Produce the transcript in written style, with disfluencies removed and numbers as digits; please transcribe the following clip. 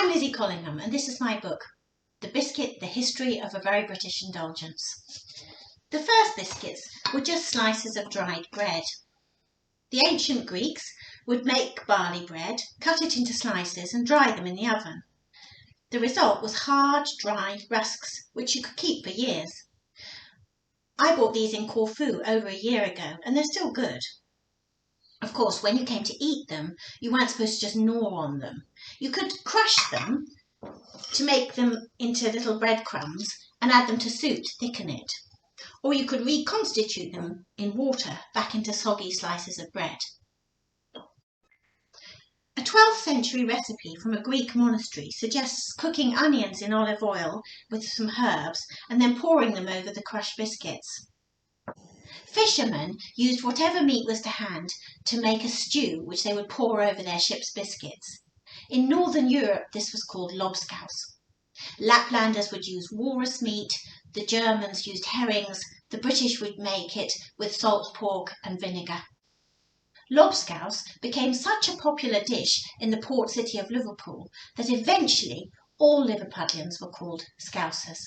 I'm Lizzie Collingham and this is my book, The Biscuit, The History of a Very British Indulgence. The first biscuits were just slices of dried bread. The ancient Greeks would make barley bread, cut it into slices and dry them in the oven. The result was hard, dry rusks, which you could keep for years. I bought these in Corfu over a year ago and they're still good. Of course, when you came to eat them, you weren't supposed to just gnaw on them. You could crush them to make them into little breadcrumbs and add them to soup to thicken it. Or you could reconstitute them in water back into soggy slices of bread. A 12th century recipe from a Greek monastery suggests cooking onions in olive oil with some herbs and then pouring them over the crushed biscuits. Fishermen used whatever meat was to hand to make a stew which they would pour over their ship's biscuits. In Northern Europe this was called lobscouse. Laplanders would use walrus meat, the Germans used herrings, the British would make it with salt pork and vinegar. Lobscouse became such a popular dish in the port city of Liverpool that eventually all Liverpudlians were called scousers.